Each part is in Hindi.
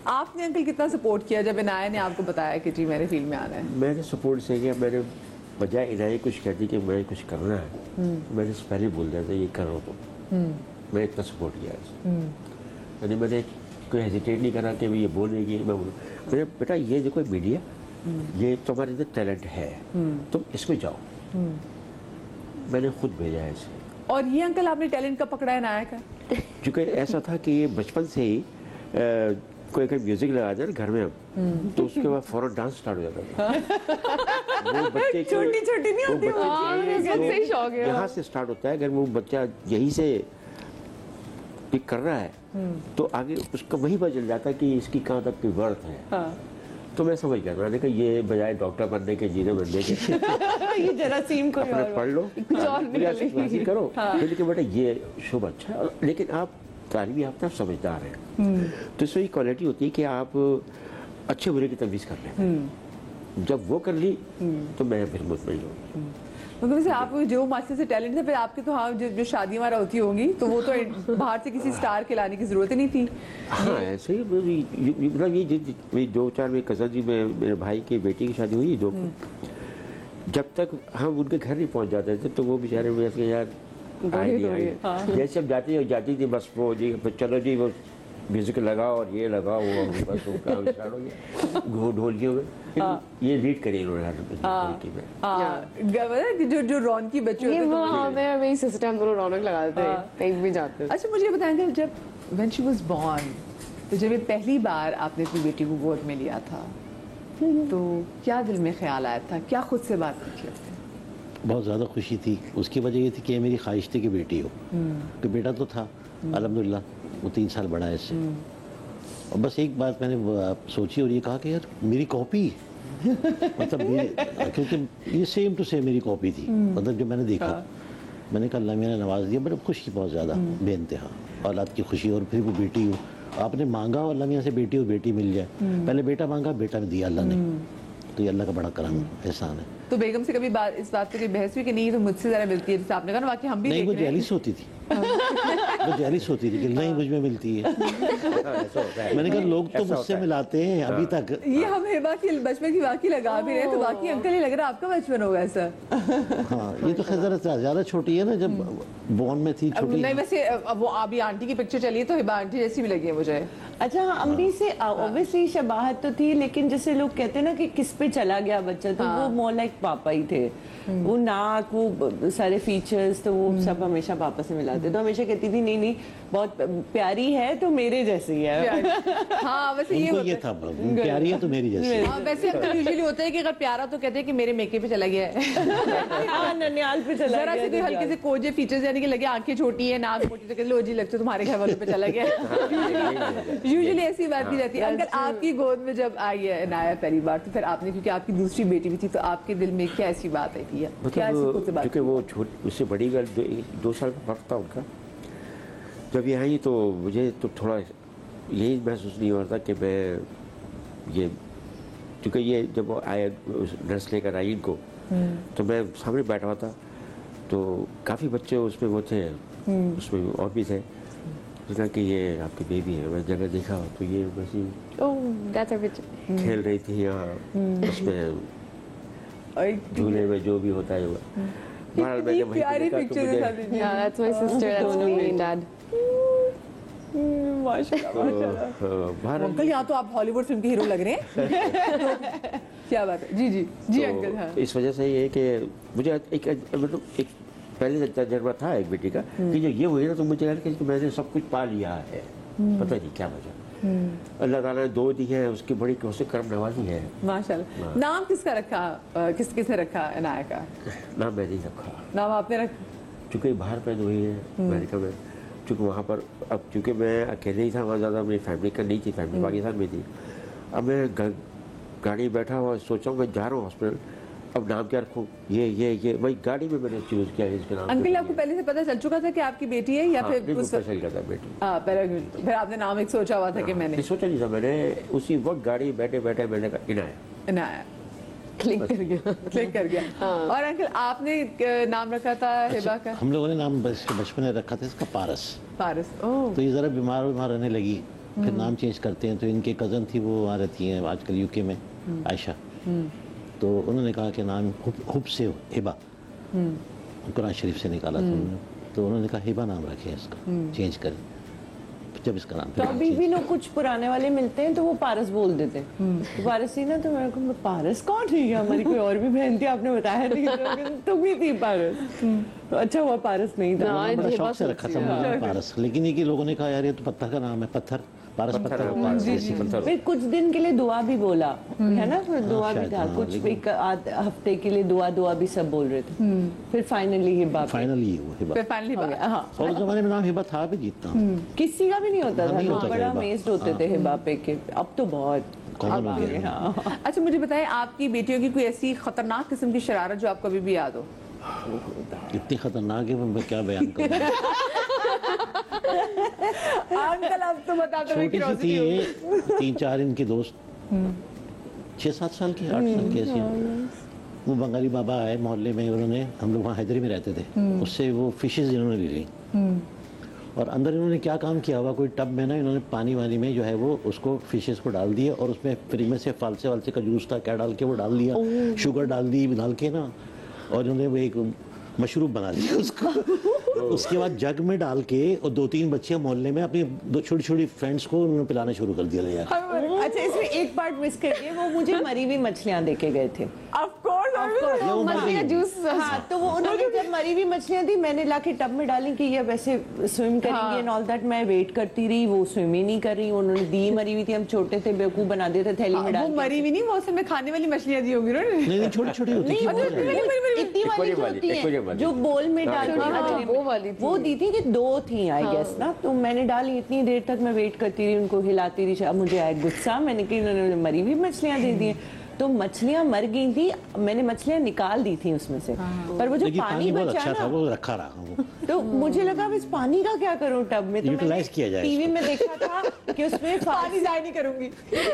आपने अंकल कितना सपोर्ट किया जब इनाया ने आपको बताया कि जी मेरे फील्ड में आना है? मैंने सपोर्ट से किया, मैंने बजाय इनाया कुछ कहती कि मैं कुछ करना है, मैंने उससे पहले बोल दिया था ये करो तो। मैं इतना सपोर्ट किया यानी मैंने कोई हेजिटेट नहीं करा कि ये बोल रही है मैं बोलूँ। मैंने बेटा ये देखो मीडिया, ये तुम्हारे अंदर टैलेंट है, तुम इसमें जाओ। मैंने खुद भेजा है इसे। और ये अंकल आपने टैलेंट कब पकड़ा है इनाया का? क्योंकि ऐसा था कि ये बचपन से ही कोई अगर म्यूजिक लगा दे घर में हम तो उसके बाद फौरन डांस स्टार्ट हो जाता था। वो बच्चे छोटी छोटी नहीं होती वो, यहाँ से स्टार्ट होता है। अगर वो बच्चा यहीं से पिक कर रहा है तो आगे उसका वही पता चल जाता है कि इसकी कहाँ तक की वर्थ है। तो मैं समझ गया, मैंने कहा ये बजाय डॉक्टर बनने के, इंजीनियर बनने के ये जरासीम को अपने पढ़ लो, करो। लेकिन बेटा ये शुभ अच्छा है, लेकिन आप तालीमी याफ्ता समझदार हैं, तो इसमें ये क्वालिटी होती है कि आप अच्छे बुरे की तमीज़ कर लें। जब वो कर ली तो मैं फिर मुतमईन हूँ। मतलब वैसे आप जो मास्टर से टैलेंट है, फिर आपके तो हाँ जो शादी हमारा होती होंगी तो वो तो बाहर से किसी स्टार के लाने की जरूरत ही नहीं थी। हाँ ऐसे ही मतलब ये 2-4 मेरे कज़न जी में मेरे भाई की बेटी की शादी हुई, जो जब तक हम उनके घर नहीं पहुँच जाते थे तो वो बेचारे मेरे यार जैसे अब जाती थी बस वो जी चलो जी वो म्यूजिक लगाओ और ये लगाओ वो बस वो काम स्टार्ट हो गया। ढोलकियों में ये लीड करी उन्होंने जो रौनकी बच्चे मेरी सिस्टर हम दोनों रौनक लगाते थे कहीं भी जाते। अच्छा मुझे बताएंगे जब व्हेन शी वाज बोर्न, तो जब ये पहली बार आपने अपनी बेटी को गोद में लिया था तो क्या दिल में ख्याल आया था, क्या खुद से बात की आपने? बहुत ज़्यादा खुशी थी। उसकी वजह ये थी कि मेरी ख्वाहिश थी कि बेटी हो, कि बेटा तो था अल्हम्दुलिल्लाह वो 3 साल बड़ा है इससे। और बस एक बात मैंने सोची और ये कहा कि यार मेरी कॉपी मतलब क्योंकि ये सेम टू सेम मेरी कॉपी थी। मतलब जब मैंने देखा मैंने कहा अल्लाह मैंने नवाज दिया, बड़ा खुश की बहुत ज़्यादा बेइंतहा औलाद की खुशी। और फिर वो बेटी हो, आपने मांगा और अल्लाह मियाँ से बेटी हो बेटी मिल जाए। पहले बेटा मांगा, बेटा ने दिया अल्लाह ने, तो ये अल्लाह का बड़ा करम एहसान है। तो बेगम से कभी इस बात पे कोई बहस हुई कि नहीं तो मुझसे ज़रा मिलती है, जैसे आपने कहा ना वाकई हम भी नहीं, वो जेलिस होती थी वो जेलिस होती थी कि नहीं मुझ में मिलती है। मैंने कहा लोग तो मुझसे मिलाते हैं अभी तक। ये हम हिबा की बचपन की वाकई लगा भी रहे तो बाकी अंकल ही लग रहा है आपका बचपन होगा ऐसा। हाँ ये तो खैर ज़्यादा छोटी है ना, जब बॉर्न में थी छोटी। नहीं वैसे वो अभी आंटी की पिक्चर चली है तो हिबा आंटी जैसी भी लगी है मुझे। अच्छा अम्मी से ऑब्वियसली शबाहत तो थी, लेकिन जैसे लोग कहते हैं ना कि किस पे चला गया बच्चा, तो वो मोर लाइक पापा ही थे। वो नाक वो सारे फीचर्स तो वो सब हमेशा पापा से मिलाते, तो हमेशा कहती थी नहीं नहीं बहुत प्यारी है तो मेरे जैसी है। हाँ वैसे ये था प्यारी है तो मेरी जैसी। हाँ वैसे यूजुअली होता है कि अगर प्यारा तो कहते हैं कि मेरे मेके पे चला गया है। हाँ ननियाल पे चला गया, जरा से हल्के से कोजे फीचर्स यानी कि लगे आंखें छोटी है नाक मोटी तो कहते लो जी लगता तुम्हारे घर वालों पे चला गया। यूजुअली ऐसी बात की जाती है। अगर आपकी गोद में जब आई है इनाया पहली बार तो फिर आपने, क्योंकि आपकी दूसरी बेटी भी थी, तो आपके दिल में क्या ऐसी बात आई थी? क्योंकि वो उससे बड़ी गर्ल 2 साल का फर्क था उनका। जब ये आई तो मुझे तो थोड़ा यही महसूस नहीं हो रहा था कि मैं ये, क्योंकि ये जब आए नर्स लेकर आई इनको तो मैं सामने बैठा हुआ था तो काफ़ी बच्चे उसमें वो थे, उसमें और भी थे। कहा कि ये आपकी बेबी है। मैं जगह देखा तो ये वैसे खेल रही थी यहाँ उसमें झूले में जो भी होता है। प्यारी पिक्चर अंकल यहाँ तो आप हॉलीवुड फिल्म के हीरो लग रहे हैं। क्या बात है। जी जी जी तो अंकल। हाँ इस वजह से ये कि मुझे एक मतलब एक पहले तजर्बा था एक बेटी का कि जो ये हुई ना तो मुझे लगा कि मैंने सब कुछ पा लिया है, पता नहीं क्या वजह। अल्लाह ताला ने 2 दी है, उसकी बड़ी कोसे कर्म नवाजी है माशाल्लाह। नाम किसका रखा, किसने रखा इनाया का? नाम मैंने ही रखा। नाम आपने रखा? चूँकि बाहर पैदा हुई है अमेरिका में, चूँकि वहाँ पर अब चूँकि मैं अकेले ही था, वहाँ ज़्यादा मेरी फैमिली का नहीं थी, फैमिली पाकिस्तान में थी। अब मैं गाड़ी बैठा हुआ सोचा मैं जा रहा हूँ हॉस्पिटल, अब नाम क्या रखूँ? ये वही गाड़ी में मैंने चूज किया इसके नाम। अंकल आपको पहले से पता चल चुका था कि आपकी बेटी है या फिर उस चल गया था बेटी? फिर आपने नाम एक सोचा हुआ था कि मैंने सोचा नहीं था। मैंने उसी वक्त गाड़ी बैठे बैठे मैंने कहा इनाया क्लिक कर गया। और अंकल आपने नाम रखा था हिबा का? हम लोगों ने नाम बचपन में रखा था इसका पारस। पारस। ओह। तो ये जरा बीमार रहने लगी फिर नाम चेंज करते हैं। तो इनके कज़न थी, वो वहाँ रहती हैं आजकल यूके में, आयशा। तो उन्होंने कहा कि नाम हुब से हिबा, कुरान शरीफ से निकाला था उन्होंने। तो उन्होंने कहा हिबा नाम रखें इसका, चेंज करें। जब इसका नाम तो अभी भी लोग कुछ पुराने वाले मिलते हैं तो वो पारस बोल देते हैं। तो पारस ही ना, तो मेरे को पारस कौन है? हमारी कोई और भी बहन थी, आपने बताया नहीं, तो तुम ही थी पारस। तो अच्छा हुआ पारस नहीं था। हाँ, बड़ा ये शौक बात से रखा था सच्ची है। मैंने पारस, लेकिन ये कि लोगों ने कहा यार ये तो पत्थर का नाम है, पत्थर, पारस पत्थर है। फिर कुछ दिन के लिए दुआ भी बोला है ना, फिर दुआ भी शायद, था हाँ, कुछ लेकिन- एक हफ्ते के लिए दुआ भी सब बोल रहे थे। फिर फाइनली हिबा फाइनली ये हुआ हिबा। फिर फाइनली हो गया। हाँ, और उस जमाने में नाम हिबा था भी जीतना किसी का भी नहीं होता था, नहीं लोग होता था बड़ा हिबा। अमेज्ड होते थे हिबा पे के। अब तो बहुत कॉमन हो गया। हाँ। अच्छा मुझे बताएं, आपकी बेटियों की कोई ऐसी खतरनाक किस्म की शरारत जो आपको अभी भी याद हो? इतनी खतरनाक है मैं क्या बयान करूं। अंकल अब तो बता दो, छोटी सी थी ये, 3-4 इनके दोस्त, 6-7 साल की, 8 साल की ऐसी। वो बंगाली बाबा आए मोहल्ले में, उन्होंने, हम लोग वहाँ हैदरी में रहते थे, उससे वो फिशेज इन्होंने ले ली। और अंदर इन्होंने क्या काम किया हुआ, कोई टब में ना इन्होंने पानी वानी में जो है वो उसको फिशेस को डाल दिया, और उसमें फ्री में से फालसे वालसे का जूस था, क्या डाल के वो डाल दिया, शुगर डाल दी डाल के ना, और इन्होंने वो एक मशरूब बना लिया उसको। उसके बाद जग में डाल के, और 2-3 बच्चियां मोहल्ले में अपनी छोटी छोटी फ्रेंड्स को उन्होंने पिलाना शुरू कर दिया यार। अच्छा, इसमें एक पार्ट मिस कर दिए, वो मुझे मरी हुई मछलियां देके गए थे। ऑफ कोर्स ये वो मर मछली का गई। जूस। हाँ, तो वो उन्होंने जब मरी हुई मछलियां थी, मैंने लाके टब में डाली कि ये वैसे स्विम करेंगी एंड ऑल दैट। मैं वेट करती रही, वो स्विम ही नहीं कर रही। उन्होंने दी मरी हुई थी, हम छोटे थे, बेवकूफ बना देते थैली में वो डाल के। मरी हुई नहीं, मौसम में खाने वाली मछलियां दी होंगी उन्होंने। नहीं छोटी छोटी होती नहीं, थी वो बहुत ज्यादा। इतनी वाली जो होती है, जो बोल में डाल के हाँ, वो वाली थी। वो दी थी कि 2 थी आई गेस ना। तो मैंने डाली, इतनी देर तक मैं वेट करती रही, उनको हिलाती रही। अब मुझे आया गुस्सा, मैंने कहा इन्होंने मरी हुई मछलियां दे दी हैं। तो मछलियां मर गई थी, मैंने मछलियां निकाल दी थी उसमें से। पर वो जो लेकिन पानी बहुत बचा अच्छा था, ना, वो रखा रहा वो। तो मुझे लगा अब इस पानी का क्या करूं टब में। तो Utilize किया जाए टीवी इसको। में देखा था कि उसमें पानी जाए नहीं करूंगी।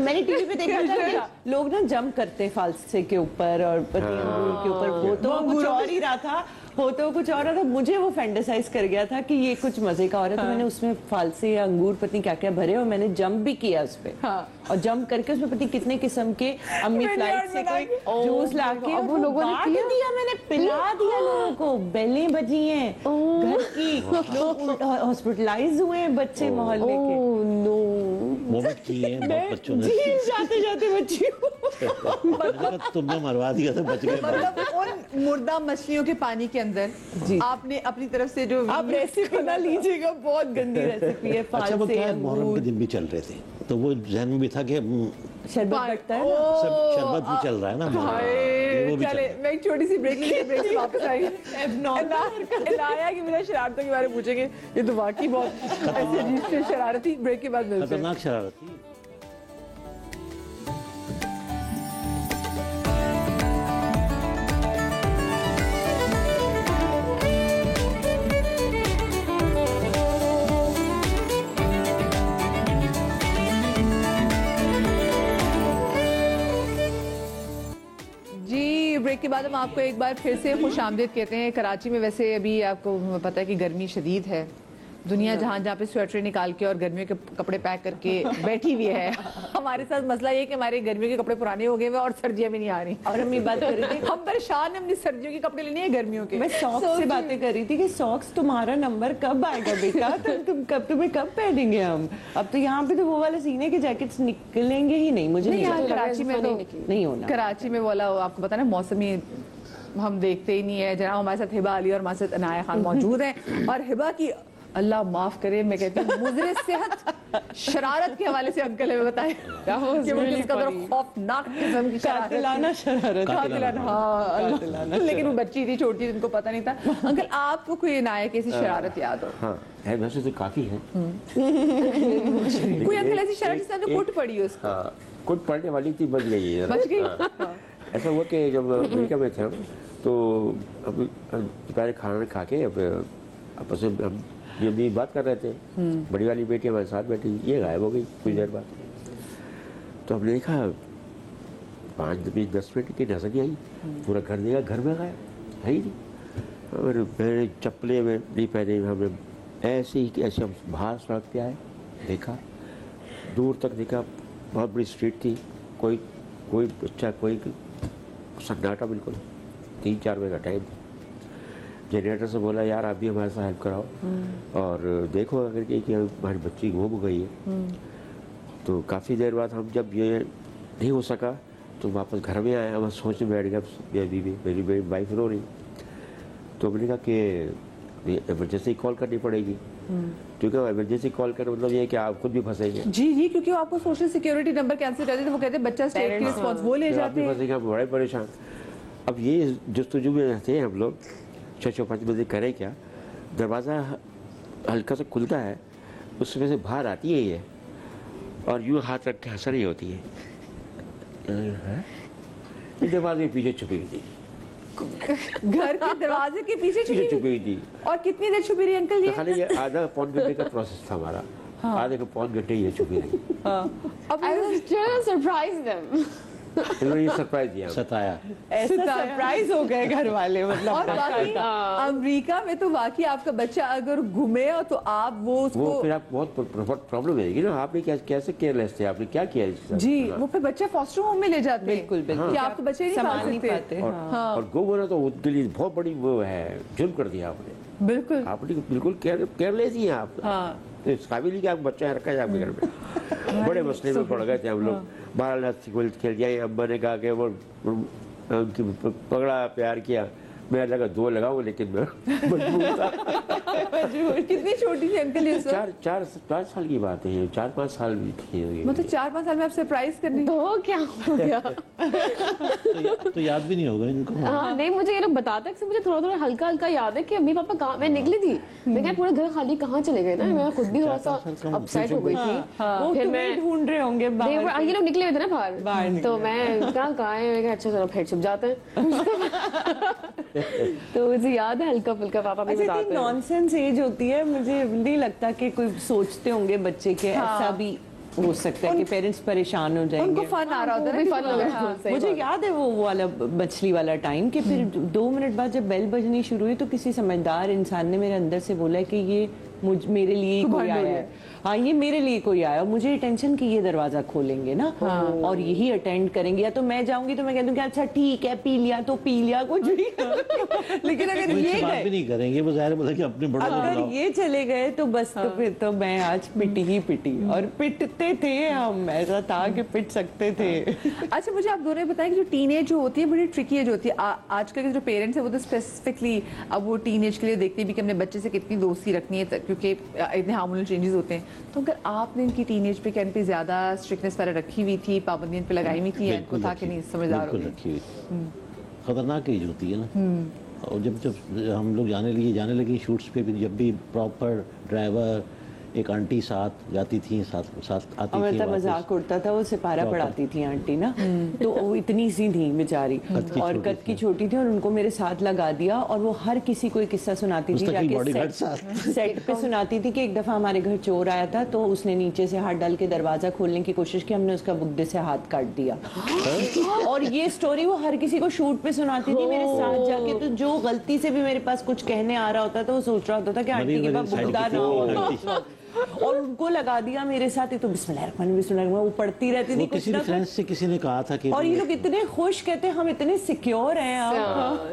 मैंने टीवी पे देखा था कि लोग ना जंप करते हैं फालसे के ऊपर और पत्ती अंगूर के ऊपर। वो तो कुछ और ही रहा था, हो तो कुछ और रहा था। मुझे वो फैंटेसाइज कर गया था कि ये कुछ मजे का हो रहा है। तो मैंने उसमें फालसे या अंगूर पत्नी क्या क्या भरे, और मैंने जंप भी किया उस पे। और जंप करके उसमें पता कितने किस्म के अम्मी फ्लाइट से कोई जूस लाके अब वो लोगों ने बांट किया? दिया, मैंने पिला दिया लोगों को। बेलें बजी हैं घर की, लोग हॉस्पिटलाइज हुए हैं बच्चे मोहल्ले के। नो। वोमिट किए हैं बहुत बच्चों ने। जी, जाते जाते बच्ची मैंने कहा, तुमने मरवा दिया तो बच गए। मतलब उन मुर्दा मछलियों के पानी के अंदर जी। आपने अपनी तरफ से जो आप रेसिपी ना लीजिएगा, बहुत गंदी रेसिपी है। अच्छा वो फालसे क्या है, मुहर्रम के अंगूर दिन भी चल रहे थे, तो वो जहन में भी था कि शरबत बटता है ना। सब शरबत भी चल रहा है ना, वो भी चल चले मैं एक छोटी सी ब्रेक लेके ब्रेक से वापस आई। Abnormal लाया कि मेरा शरारतों के बारे में पूछेंगे, ये तो वाकई बहुत ऐसे अजीब से शरारती। ब्रेक के बाद मिलते हैं। खतरनाक शरारत थी। जी ब्रेक के बाद हम आपको एक बार फिर से खुशामदीद कहते हैं। कराची में वैसे अभी आपको पता है कि गर्मी शदीद है। दुनिया जहाँ जहाँ पे स्वेटर निकाल के और गर्मियों के कपड़े पैक करके बैठी हुई है। हमारे साथ मसला ये कि हमारे गर्मियों के कपड़े पुराने हो गए हुए और सर्दियाँ भी नहीं आ रही। और हम ये बात कर रही थी, हम परेशान हैं, अपनी सर्दियों के कपड़े लेने हैं गर्मियों के। मैं सॉक्स से बातें कर रही थी कि सॉक्स तुम्हारा नंबर कब आएगा बेटा, तुम्हें कब पहनेंगे हम। अब तो यहाँ पे तो वो वाले सीने के जैकेट्स निकलेंगे ही नहीं, मुझे नहीं नहीं यार, लगता। कराची में तो नहीं होना। कराची में वाला आपको पता है ना, मौसमी हम देखते ही नहीं है। जनाब हमारे साथ हिबा अली और हमारे साथ अनाया खान मौजूद हैं। और हिबा की अल्लाह माफ करे, मैं कहती हूँ मुजरे सेहत शरारत के हवाले से अंकल हमें बताए कि वो किस कदर खौफनाक किस्म की कातिलाना शरारत। कातिलाना, हाँ अल्लाह। लेकिन वो बच्ची थी, छोटी थी, उनको पता नहीं था। अंकल आपको कोई अनाया की ऐसी शरारत याद हो? हाँ है, वैसे तो काफ़ी है। कोई अंकल ऐसी शरारत जिससे आपने कुट पड़ी हो उसको? हाँ, कुछ पढ़ने वाली थी, बच गई है। बच गई? हाँ। ऐसा हुआ कि जब अमेरिका में थे हम, तो अब दोपहर खाना खा के अब आपस में हम ये बात कर रहे थे। बड़ी वाली बेटी हमारे साथ बैठी, ये गायब हो गई कुछ देर बाद। तो हमने देखा 5-10 मिनट की नजर नहीं आई, पूरा घर देखा, घर में गायब है ही नहीं। और मैंने चप्पलें में नहीं पहने, हमें ऐसे ही कि ऐसे हम बाहर सड़क पे आए, देखा दूर तक देखा, बहुत बड़ी स्ट्रीट थी, कोई कोई बच्चा, कोई सन्नाटा बिल्कुल। 3-4 बजे का टाइम। जनरेटर से बोला यार आप भी हमारे साथ हेल्प कराओ और देखो अगर कि हमारी बच्ची गुम गई है। तो काफ़ी देर बाद हम जब ये नहीं हो सका तो वापस घर में आया, मैं सोचने बैठ गया, मेरी वाइफ रो रही। तो मैंने कहा कि इमरजेंसी कॉल करनी पड़ेगी, क्योंकि इमरजेंसी कॉल करने मतलब ये है कि आप खुद भी फंसेंगे। जी क्योंकि वो आपको सोशल सिक्योरिटी नंबर कैंसिल कर देते, वो कहते हैं बच्चा स्टेट की रिस्पॉन्स वो ले तो आप जाते भी हैं। फंसेंगे, आप बड़े परेशान। अब ये जस्तुजू में रहते हैं हम लोग, 6-5 बजे करें क्या, दरवाज़ा हल्का सा खुलता है, उसमें से बाहर आती है ये और यूँ हाथ रख के हंस रही होती है। दरवाजे के पीछे छुपी हुई थी, घर के दरवाजे के पीछे पीछे छुपी छुपी हुई थी। और कितनी देर छुपी रही अंकल तो ये? खाली ये आधा पौन घंटे का प्रोसेस था हमारा। आधे को पौन घंटे ये छुपी रही। अब I was trying to surprise them. इन्होंने ये सरप्राइज दिया। सताया। ऐसा सरप्राइज हो गए घर वाले, मतलब और बाकी अमेरिका में तो वाकई आपका बच्चा अगर घूमे तो आप वो उसको वो फिर आप बहुत प्रॉब्लम रहेगी ना, आपने कैसे केयरलेस थे, आपने क्या किया इसके साथ? जी वो फिर बच्चा फॉस्टर होम में ले जाते हैं। बिल्कुल, बिल्कुल। कि आप तो बच्चे नहीं संभाल पाल नहीं सकते। पाते। और गुम होना तो उनके लिए बहुत बड़ी वो है, जुर्म कर दिया आपने। बिल्कुल आपने बिल्कुल केयरलेस ही हैं आप। हाँ। तो इस काबिल ही कि आप बच्चा रखा है आपके घर में। बड़े मसले में पड़ गए थे हम लोग। 12 लाख खेल जाए, अम्मा ने कहा कि वो उनकी पकड़ा, प्यार किया। मैं लगा 2 लगाऊं, लेकिन मैं मजबूर था। कितनी छोटी थी अंकल ये सब? 4 साल की बात है, 4-5 साल भी थी। मतलब 4-5 साल में आप सरप्राइज करनी। तो क्या हो गया? तो याद भी नहीं होगा इनको। हाँ नहीं, मुझे ये लोग बताते हैं, मुझे थोड़ा थोड़ा हल्का हल्का याद है कि अम्मी पापा कहाँ, मैं निकली थी, मैं क्या पूरा घर खाली कहाँ चले गए ना, मैं खुद भी थोड़ा सा अपसेट हो गई थी। वो फिर तुम्हें मैं ढूंढ रहे होंगे बाहर। ये लोग निकले हुए थे ना बाहर बाहर, निकले। तो मैं कहाँ है, मैं कहा अच्छा चलो फिर छुप जाते हैं। तो मुझे याद है हल्का फुल्का, पापा भी बताते हैं। नॉनसेंस एज होती है, मुझे नहीं लगता कि कोई सोचते होंगे बच्चे के ऐसा भी हो सकता है कि पेरेंट्स परेशान हो जाएंगे। उनको फन आ रहा होता है वो भी ना fun कि- लग रहा है। हाँ। सही मुझे बात। याद है वो वाला मछली वाला टाइम कि फिर 2 मिनट बाद जब बेल बजनी शुरू हुई तो किसी समझदार इंसान ने मेरे अंदर से बोला कि ये मेरे लिए ही कोई आया है। हाँ, ये मेरे लिए कोई आया, और मुझे टेंशन कि ये दरवाजा खोलेंगे ना और यही अटेंड करेंगे, या तो मैं जाऊंगी तो मैं कह दूंगी अच्छा ठीक है पी लिया तो पी लिया कुछ भी। लेकिन अगर वो ये इस्तेमाल भी गए, नहीं करेंगे, वो ज़ाहिर बोला कि अपने बड़ों को अगर बुलाओ। ये चले गए तो बस तो फिर तो मैं आज पिटी ही पिटी, और पिटते थे हम, ऐसा था कि पिट सकते थे। अच्छा मुझे आप दोनों बताएं कि जो टीनेज जो होती है बड़ी ट्रिकी एज होती है। आजकल के जो पेरेंट्स है वो तो स्पेसिफिकली अब वो टीनेज के लिए देखते भी कि अपने बच्चे से कितनी दोस्ती रखनी है, क्योंकि इतने हार्मोनल चेंजेस होते हैं। तो अगर आपने इनकी टीनेज पे क्या इन पे ज्यादा स्ट्रिक्टनेस वगैरह रखी हुई थी, पाबंदियां इन पे लगाई हुई थी, इनको था कि नहीं समझदार हो बिल्कुल गई? रखी हुई। खतरनाक एज होती है ना। और जब जब हम लोग जाने लगे शूट्स पे भी, जब भी प्रॉपर ड्राइवर, एक आंटी साथ जाती थी, साथ आती और थी मतलब वापस। मजाक उड़ता था, वो सिपारा पढ़ाती थी आंटी ना, तो वो इतनी सी थी बेचारी, और कद की छोटी थी, और उनको मेरे साथ लगा दिया, और वो हर किसी को एक किस्सा सुनाती थी, मुस्तकिल जाके बॉडीगार्ड साथ। सेट पे सुनाती थी कि एक दफा हमारे घर चोर आया था, तो उसने नीचे से हाथ डाल के दरवाजा खोलने की कोशिश की, हमने उसका बुगदे से हाथ काट दिया। और ये स्टोरी वो हर किसी को शूट पे सुनाती थी मेरे साथ जाके, तो जो गलती से भी मेरे पास कुछ कहने आ रहा होता तो वो सोच रहा होता था कि आंटी के पास बुगदा ना हो, और उनको लगा दिया मेरे साथ ही। तो बिस्मिल्लाह वो पढ़ती रहती थी वो कुछ किसी ना फ्रेंड्स से किसी ने कहा था कि और ये लोग इतने खुश कहते हैं हम इतने सिक्योर हैं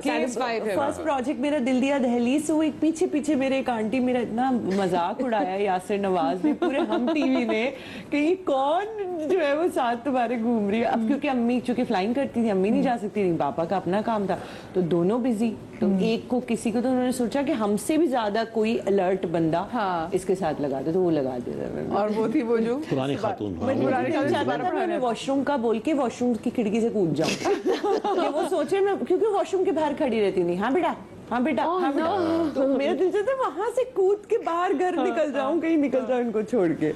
satisfied है। फर्स्ट प्रोजेक्ट मेरा दिल दिया दहलीज से, वो एक पीछे पीछे मेरे एक आंटी मेरा इतना मजाक उड़ाया यासिर नवाज ने, पूरे हम टीवी ने, कि ये कौन जो है वो साथ तुम्हारे घूम रही है। अब क्योंकि अम्मी चूंकि फ्लाइंग करती थी, अम्मी नहीं जा सकती थी, पापा का अपना काम था, तो दोनों बिजी, तो एक को किसी को, तो उन्होंने सोचा कि हमसे भी ज्यादा कोई अलर्ट बंदा इसके साथ लगा दे, तो वो लगा दिया। और वो थी वो जो पुरानी खातून। हाँ, मैं वो- पुराने चाहता दोबारा था पढ़ाने मैं वॉशरूम का बोल के वॉशरूम की खिड़की से कूद जाऊं कि वो सोचे मैं, क्योंकि वॉशरूम के बाहर खड़ी रहती थी, हाँ बेटा हाँ बेटा हाँ बेटा, तो मेरा दिल चाहता वहां से कूद के बाहर घर निकल जाऊं, कहीं निकल जाऊं इनको छोड़ के।